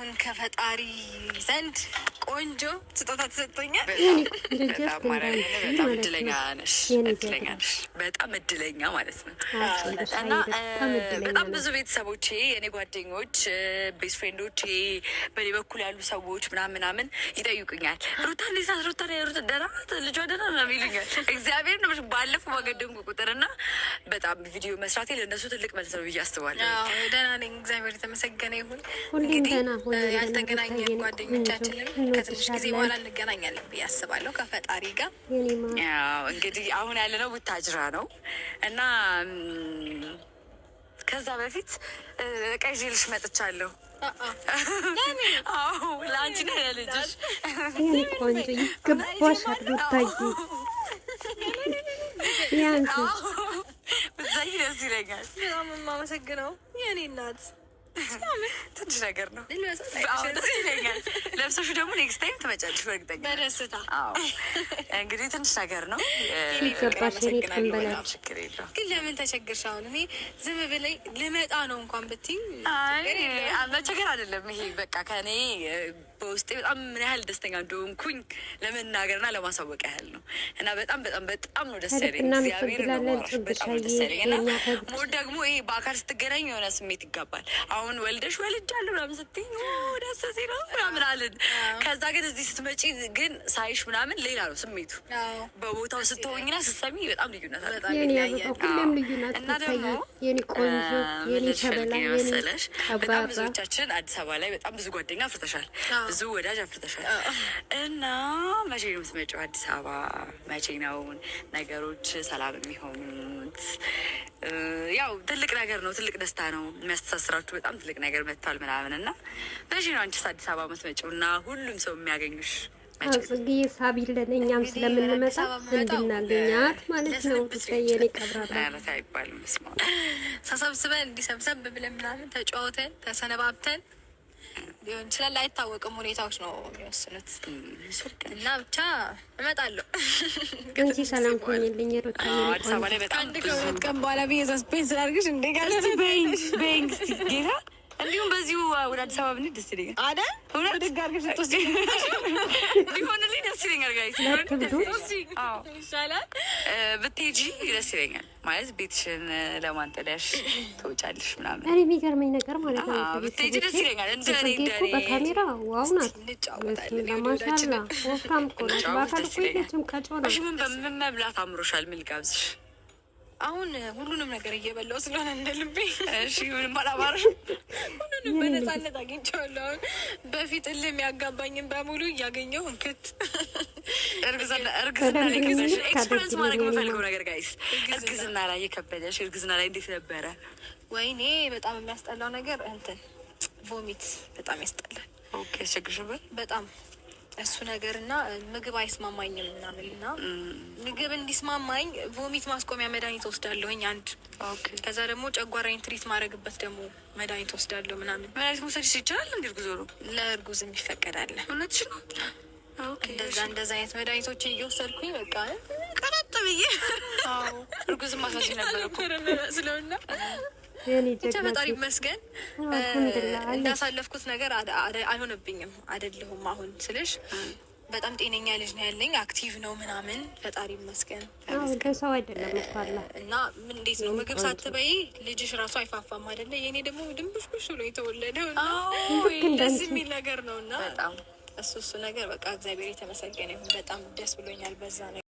አሁን ከፈጣሪ ዘንድ ቆንጆ ስጦታ ተሰጥቶኛል። በጣም እድለኛ ነሽ፣ በጣም እድለኛ ማለት ነው። እና በጣም ብዙ ቤተሰቦቼ፣ የኔ ጓደኞች፣ ቤስት ፍሬንዶቼ፣ በኔ በኩል ያሉ ሰዎች ምናምን ይጠይቁኛል። ሩታ እንዴት ናት? ሩታ ደህና ናት? ልጇ ደህና ነው ይሉኛል። እግዚአብሔር ነው ባለፈው ባገደንኩ ቁጥር እና በጣም ቪዲዮ መስራቴ ለእነሱ ትልቅ መልስ ነው ብዬ አስባለሁ። ደህና ነኝ፣ እግዚአብሔር የተመሰገነ ይሁን። እንግዲህ ያልተገናኘ ጓደኞቻችንም ከትንሽ ጊዜ በኋላ እንገናኛለን ብዬ አስባለሁ ከፈጣሪ ጋር። ያው እንግዲህ አሁን ያለነው ቡታጅራ ነው እና ከዛ በፊት ዕቃ ይዤልሽ መጥቻለሁ። አዎ ለአንቺ ነው ለልጅሽ። የኔ ቆንጆ ይገባሻል ሩታዬ። ያንቺ ብዛይ ደስ ይለኛል። በጣም የማመሰግነው የኔ እናት። ትንሽ ነገር ነው፣ ደስ ይለኛል። ለብሰሹ ደግሞ ኔክስት ታይም ትመጫለሽ በእርግጠኛ በደስታ። እንግዲህ ትንሽ ነገር ነው፣ ችግር የለውም። ግን ለምን ተቸግርሽ? አሁን እኔ ዝም ብለኝ ልመጣ ነው እንኳን ብትይኝ መቸገር አይደለም ይሄ። በቃ ከእኔ በውስጤ በጣም ምን ያህል ደስተኛ እንደሆንኩኝ ለመናገርና ለማሳወቅ ያህል ነው። እና በጣም በጣም በጣም ነው ደስ ያለኝ። እግዚአብሔር ነው በጣም ደስ ያለኝ። እና ሞር ደግሞ ይሄ በአካል ስትገናኝ የሆነ ስሜት ይጋባል። አሁን ወልጃለሁ ምናምን ስትይኝ ደስ ሲል ነው ምናምን አልን። ከዛ ግን እዚህ ስትመጪ ግን ሳይሽ ምናምን ሌላ ነው ስሜቱ። በቦታው ስትሆኝና ስትሰሚ በጣም ልዩነት አለ። ሁሌም ልዩነት። እና ደግሞ የኔ ቆንጆ የኔ ሸበላ መሰለሽ በጣም ብዙዎቻችን አዲስ አበባ ላይ በጣም ብዙ ጓደኛ አፍርተሻል፣ ብዙ ወዳጅ አፍርተሻል። እና መቼ ነው የምትመጪው አዲስ አበባ? መቼ ነው ነገሮች ሰላም የሚሆኑት? ያው ትልቅ ነገር ነው፣ ትልቅ ደስታ ነው የሚያስተሳስራችሁ። በጣም ትልቅ ነገር መጥቷል ምናምን እና መቼ ነው አንቺስ አዲስ አበባ የምትመጪው እና ሁሉም ሰው የሚያገኙሽ? ጽጌ ሳቢለን እኛም ስለምንመጣ እንድናገኛት ማለት ነው። የኔ ቀብራራ አይባልም ተሰብስበን እንዲሰብሰብ ብለን ምናምን ተጫወተን ተሰነባብተን ሊሆን ይችላል፣ አይታወቅም። ሁኔታዎች ነው የሚወስኑት። እና ብቻ እመጣለሁ እንጂ ሰላም ሆኝልኝ ሩታ። አዲስ አበባ ላይ በጣም ከሁለት ቀን በኋላ ብዬ ሰስፔንስ ላድርግሽ እንዴ? በይንግ ጌታ እንዲሁም በዚሁ ወደ አዲስ አበባ ብንሄድ ደስ ይለኛል አይደል? ብድግ አድርገሽ ሊሆንልኝ ደስ ይለኛል። ጋይስ ይሻላል ብትሄጂ ደስ ይለኛል። ማለት ቤትሽን ለማንጠለያሽ ትወጫለሽ ምናምን። እኔ የሚገርመኝ ነገር ማለት ነው ብትሄጂ ደስ ይለኛል። እንደኔ በካሜራ ዋው ናት፣ ማሻላ ወፍራም እኮ ናት። በአካል እኮ የለችም ከጮና። ምን መብላት አምሮሻል? ምን ልጋብዝሽ? አሁን ሁሉንም ነገር እየበላው ስለሆነ እንደ ልቤ። እሺ ምንም አላማረሽ? ሁሉንም በነፃነት አግኝቼዋለሁ። አሁን በፊት እልህ የሚያጋባኝን በሙሉ እያገኘሁ እንክት እርግዝና ላይ ገዛሽ። ኤክስፐሪንስ ማድረግ የምፈልገው ነገር ጋይስ፣ እርግዝና ላይ የከበደሽ እርግዝና ላይ እንዴት ነበረ? ወይኔ በጣም የሚያስጠላው ነገር እንትን ቮሚት በጣም ያስጠላል። ኦኬ ያስቸግርሽበት በጣም እሱ ነገር እና ምግብ አይስማማኝም ምናምን እና ምግብ እንዲስማማኝ ቮሚት ማስቆሚያ መድኃኒት ወስዳለሁኝ አንድ። ከዛ ደግሞ ጨጓራዬን ትሪት ማድረግበት ደግሞ መድኃኒት ወስዳለሁ ምናምን። መድኃኒት መውሰድ ይቻላል እንዴ? እርጉዝ ሆኖ ለእርጉዝ የሚፈቀዳለ። እውነትሽ ነው? እንደዛ አይነት መድኃኒቶችን እየወሰድኩኝ በቃ ቀረጥ ብዬ እርጉዝ ማሳጅ ነበር እኮ ስለሆነ ብቻ ፈጣሪ ይመስገን እንዳሳለፍኩት ነገር አይሆንብኝም። አይደለሁም አሁን ስልሽ በጣም ጤነኛ ልጅ ነው ያለኝ፣ አክቲቭ ነው ምናምን፣ ፈጣሪ ይመስገን። ሰው አይደለም ይባላ እና እንዴት ነው ምግብ ሳትበይ ልጅሽ ራሱ አይፋፋም አይደለ? የኔ ደግሞ ድንቡሽቡሽ ብሎ የተወለደው ደስ የሚል ነገር ነው እና እሱ ነገር በቃ እግዚአብሔር የተመሰገነ ይሁን። በጣም ደስ ብሎኛል በዛ ነገር።